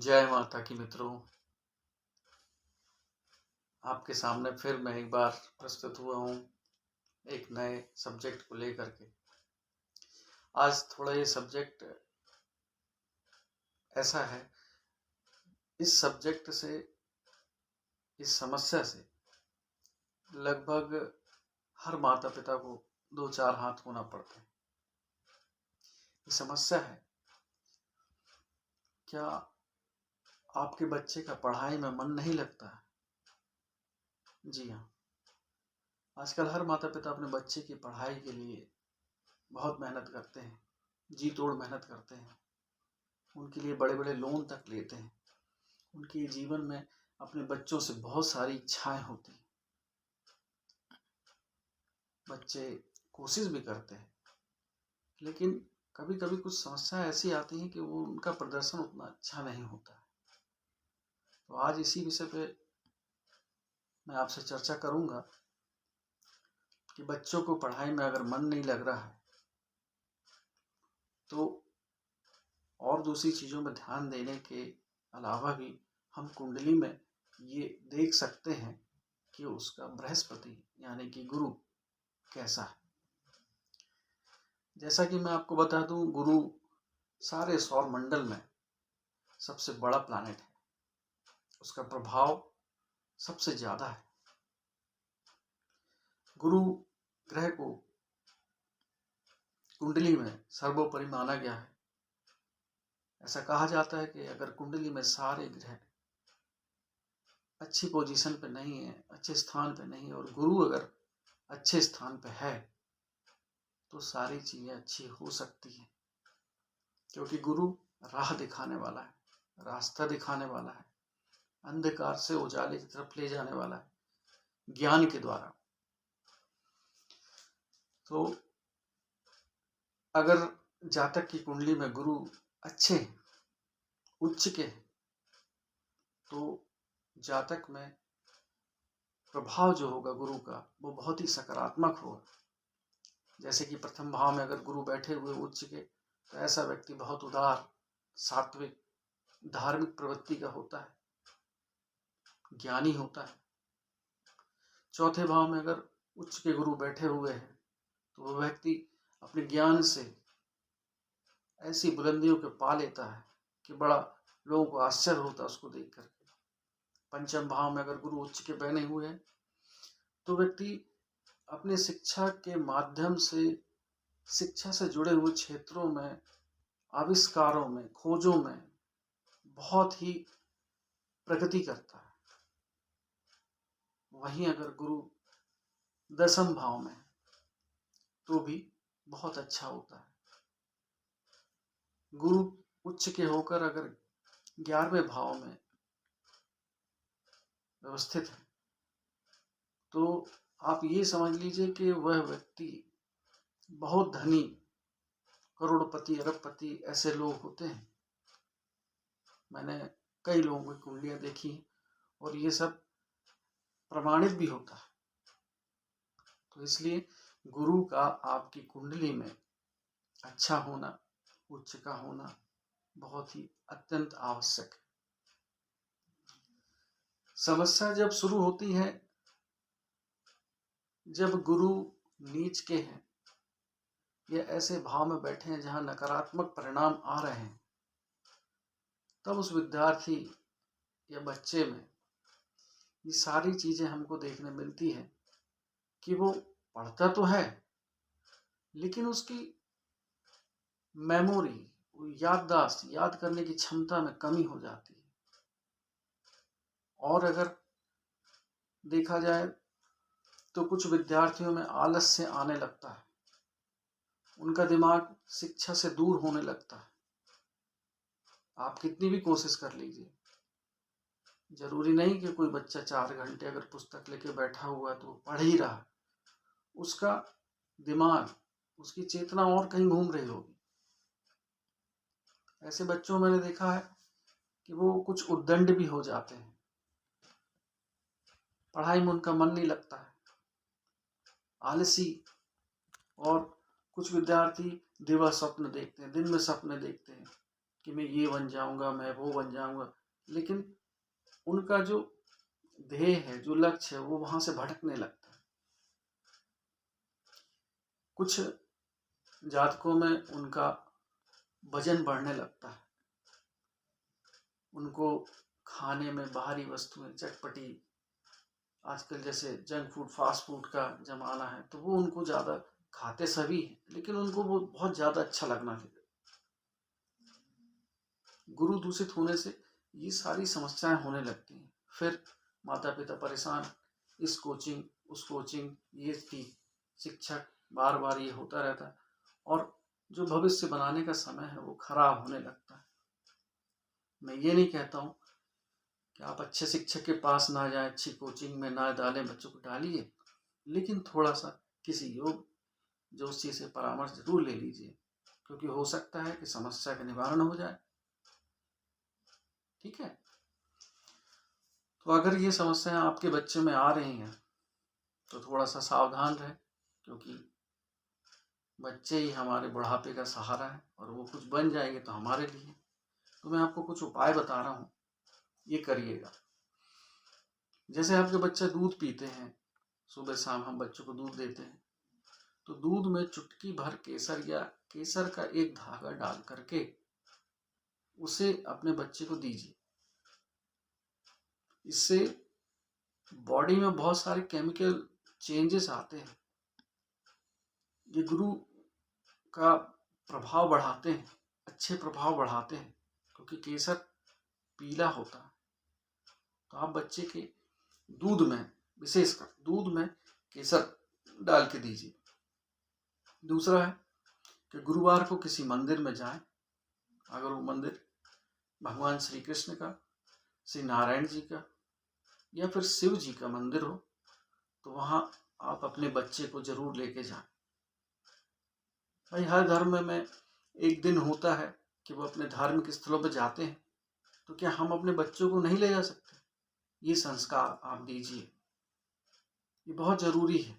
जय माता की मित्रों, आपके सामने फिर मैं एक बार प्रस्तुत हुआ हूँ एक नए सब्जेक्ट को लेकर के। आज थोड़ा ये सब्जेक्ट ऐसा है, इस सब्जेक्ट से, इस समस्या से लगभग हर माता पिता को दो चार हाथ होना पड़ते हैं। ये समस्या है, क्या आपके बच्चे का पढ़ाई में मन नहीं लगता है? जी हाँ, आजकल हर माता पिता अपने बच्चे की पढ़ाई के लिए बहुत मेहनत करते हैं, जी तोड़ मेहनत करते हैं, उनके लिए बड़े बड़े लोन तक लेते हैं। उनके जीवन में अपने बच्चों से बहुत सारी इच्छाएं होती हैं। बच्चे कोशिश भी करते हैं, लेकिन कभी कभी कुछ समस्याएं ऐसी आती हैं कि वो उनका प्रदर्शन उतना अच्छा नहीं होता है। तो आज इसी विषय पे मैं आपसे चर्चा करूंगा कि बच्चों को पढ़ाई में अगर मन नहीं लग रहा है तो और दूसरी चीज़ों में ध्यान देने के अलावा भी हम कुंडली में ये देख सकते हैं कि उसका बृहस्पति यानी कि गुरु कैसा है। जैसा कि मैं आपको बता दूं, गुरु सारे सौर मंडल में सबसे बड़ा प्लैनेट है, उसका प्रभाव सबसे ज़्यादा है। गुरु ग्रह को कुंडली में सर्वोपरि माना गया है। ऐसा कहा जाता है कि अगर कुंडली में सारे ग्रह अच्छी पोजीशन पे नहीं है, अच्छे स्थान पे नहीं है, और गुरु अगर अच्छे स्थान पे है तो सारी चीज़ें अच्छी हो सकती हैं, क्योंकि गुरु राह दिखाने वाला है, रास्ता दिखाने वाला है, अंधकार से उजाले की तरफ ले जाने वाला है ज्ञान के द्वारा। तो अगर जातक की कुंडली में गुरु अच्छे उच्च के तो जातक में प्रभाव जो होगा गुरु का वो बहुत ही सकारात्मक होगा। जैसे कि प्रथम भाव में अगर गुरु बैठे हुए उच्च के तो ऐसा व्यक्ति बहुत उदार, सात्विक, धार्मिक प्रवृत्ति का होता है, ज्ञानी होता है। चौथे भाव में अगर उच्च के गुरु बैठे हुए हैं तो वह व्यक्ति अपने ज्ञान से ऐसी बुलंदियों को पा लेता है कि बड़ा लोगों को आश्चर्य होता है उसको देख करके। पंचम भाव में अगर गुरु उच्च के बने हुए हैं तो व्यक्ति अपने शिक्षा के माध्यम से, शिक्षा से जुड़े हुए क्षेत्रों में, आविष्कारों में, खोजों में बहुत ही प्रगति करता है। वहीं अगर गुरु दसम भाव में तो भी बहुत अच्छा होता है। गुरु उच्च के होकर अगर 11वें भाव में व्यवस्थित है तो आप ये समझ लीजिए कि वह व्यक्ति बहुत धनी, करोड़पति, अरबपति ऐसे लोग होते हैं। मैंने कई लोगों की कुंडलियां देखी और ये सब प्रमाणित भी होता है। तो इसलिए गुरु का आपकी कुंडली में अच्छा होना, उच्च का होना बहुत ही अत्यंत आवश्यक है। समस्या जब शुरू होती है जब गुरु नीच के हैं या ऐसे भाव में बैठे हैं जहां नकारात्मक परिणाम आ रहे हैं, तब उस विद्यार्थी या बच्चे में ये सारी चीजें हमको देखने मिलती है कि वो पढ़ता तो है लेकिन उसकी मेमोरी, याददाश्त, याद करने की क्षमता में कमी हो जाती है। और अगर देखा जाए तो कुछ विद्यार्थियों में आलस्य आने लगता है, उनका दिमाग शिक्षा से दूर होने लगता है। आप कितनी भी कोशिश कर लीजिए, जरूरी नहीं कि कोई बच्चा 4 घंटे अगर पुस्तक लेके बैठा हुआ है तो वो पढ़ ही रहा है, उसका दिमाग, उसकी चेतना और कहीं घूम रही होगी। ऐसे बच्चों मैंने देखा है कि वो कुछ उद्दंड भी हो जाते हैं, पढ़ाई में उनका मन नहीं लगता है, आलसी। और कुछ विद्यार्थी दिवा स्वप्न देखते हैं, दिन में सपने देखते हैं, कि मैं ये बन जाऊंगा, मैं वो बन जाऊंगा, लेकिन उनका जो ध्येय है, जो लक्ष्य है, वो वहां से भटकने लगता है। कुछ जातकों में उनका वजन बढ़ने लगता है, उनको खाने में बाहरी वस्तुएं, चटपटी, आजकल जैसे जंक फूड, फास्ट फूड का जमाना है, तो वो उनको ज़्यादा खाते सभी हैं, लेकिन उनको वो बहुत ज़्यादा अच्छा लगना चाहिए। गुरु दूषित होने से ये सारी समस्याएं होने लगती हैं। फिर माता पिता परेशान, इस कोचिंग उस कोचिंग, ये शिक्षक, बार बार ये होता रहता है, और जो भविष्य बनाने का समय है वो खराब होने लगता है। मैं ये नहीं कहता हूँ कि आप अच्छे शिक्षक के पास ना जाएं, अच्छी कोचिंग में ना डालें, बच्चों को डालिए, लेकिन थोड़ा सा किसी योग जोशी से परामर्श जरूर ले लीजिए, क्योंकि हो सकता है कि समस्या का निवारण हो जाए। ठीक है, तो अगर ये समस्याएं आपके बच्चे में आ रही हैं तो थोड़ा सा सावधान रहें, क्योंकि बच्चे ही हमारे बुढ़ापे का सहारा है, और वो कुछ बन जाएंगे तो हमारे लिए। तो मैं आपको कुछ उपाय बता रहा हूँ, ये करिएगा। जैसे आपके बच्चे दूध पीते हैं, सुबह शाम हम बच्चों को दूध देते हैं, तो दूध में चुटकी भर केसर या केसर का एक धागा डाल करके उसे अपने बच्चे को दीजिए। इससे बॉडी में बहुत सारे केमिकल चेंजेस आते हैं, ये गुरु का प्रभाव बढ़ाते हैं, अच्छे प्रभाव बढ़ाते हैं, क्योंकि केसर पीला होता है। तो आप बच्चे के दूध में, विशेषकर दूध में केसर डाल के दीजिए। दूसरा है कि गुरुवार को किसी मंदिर में जाएं, अगर वो मंदिर भगवान श्री कृष्ण का, श्री नारायण जी का या फिर शिव जी का मंदिर हो, तो वहां आप अपने बच्चे को जरूर लेके जाएं। भाई हर धर्म में एक दिन होता है कि वो अपने धार्मिक स्थलों पर जाते हैं, तो क्या हम अपने बच्चों को नहीं ले जा सकते? ये संस्कार आप दीजिए, ये बहुत जरूरी है।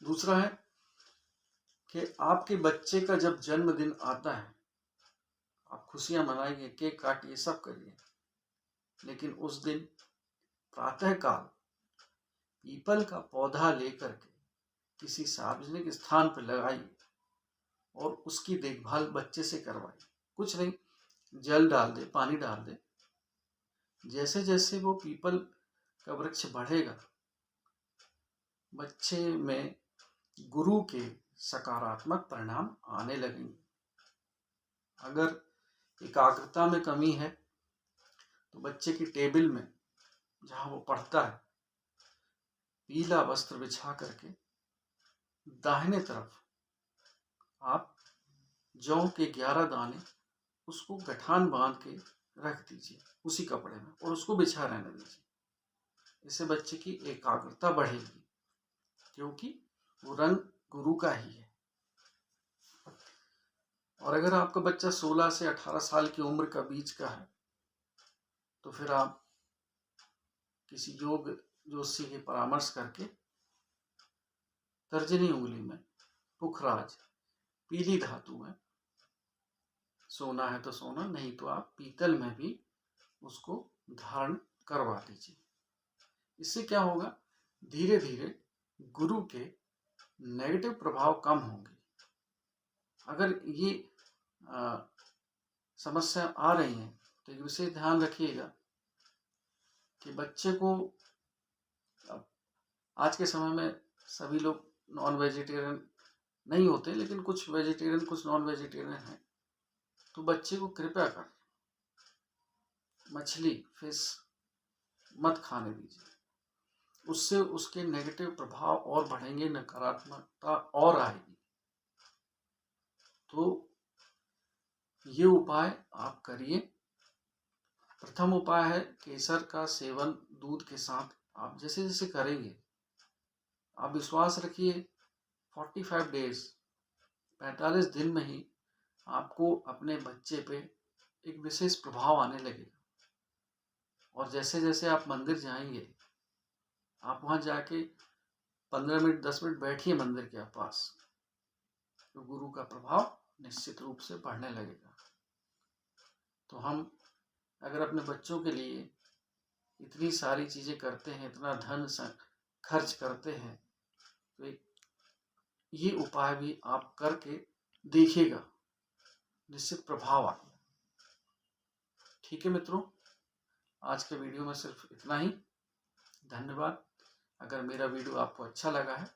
दूसरा है कि आपके बच्चे का जब जन्मदिन आता है, आप खुशियां मनाइए, केक काटिए, सब करिए, लेकिन उस दिन प्रातःकाल पीपल का पौधा लेकर के किसी सार्वजनिक स्थान पर लगाइए और उसकी देखभाल बच्चे से करवाइए। कुछ नहीं, जल डाल दे, पानी डाल दे। जैसे जैसे वो पीपल का वृक्ष बढ़ेगा, बच्चे में गुरु के सकारात्मक परिणाम आने लगेंगे। अगर एकाग्रता में कमी है तो बच्चे की टेबल में, जहां वो पढ़ता है, पीला वस्त्र बिछा करके दाहिने तरफ आप जौ के 11 दाने, उसको गठान बांध के रख दीजिए उसी कपड़े में, और उसको बिछा रहने दीजिए। इससे बच्चे की एकाग्रता बढ़ेगी, क्योंकि वो रंग गुरु का ही है। और अगर आपका बच्चा 16 से 18 साल की उम्र का बीच का है, तो फिर आप किसी योग जोशी के परामर्श करके तर्जनी उंगली में पुखराज, पीली धातु में, सोना है तो सोना, नहीं तो आप पीतल में भी उसको धारण करवा दीजिए। इससे क्या होगा, धीरे धीरे गुरु के नेगेटिव प्रभाव कम होंगे। अगर ये समस्या आ रही है तो एक विशेष ध्यान रखिएगा कि बच्चे को, आज के समय में सभी लोग नॉन वेजिटेरियन नहीं होते, लेकिन कुछ वेजिटेरियन, कुछ नॉन वेजिटेरियन हैं, तो बच्चे को कृपया कर मछली, फिश मत खाने दीजिए। उससे उसके नेगेटिव प्रभाव और बढ़ेंगे, नकारात्मकता और आएगी। तो ये उपाय आप करिए। प्रथम उपाय है केसर का सेवन दूध के साथ। आप जैसे जैसे करेंगे, आप विश्वास रखिए 45 डेज, 45 दिन में ही आपको अपने बच्चे पे एक विशेष प्रभाव आने लगेगा। और जैसे जैसे आप मंदिर जाएंगे, आप वहां जाके 15 मिनट 10 मिनट बैठिए मंदिर के पास, तो गुरु का प्रभाव निश्चित रूप से बढ़ने लगेगा। तो हम अगर अपने बच्चों के लिए इतनी सारी चीज़ें करते हैं, इतना धन खर्च करते हैं, तो ये उपाय भी आप करके देखिएगा, निश्चित प्रभाव आएगा। ठीक है मित्रों, आज के वीडियो में सिर्फ इतना ही। धन्यवाद। अगर मेरा वीडियो आपको अच्छा लगा है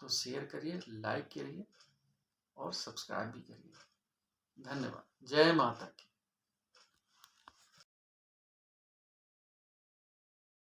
तो शेयर करिए, लाइक करिए और सब्सक्राइब भी करिए। धन्यवाद। जय माता की।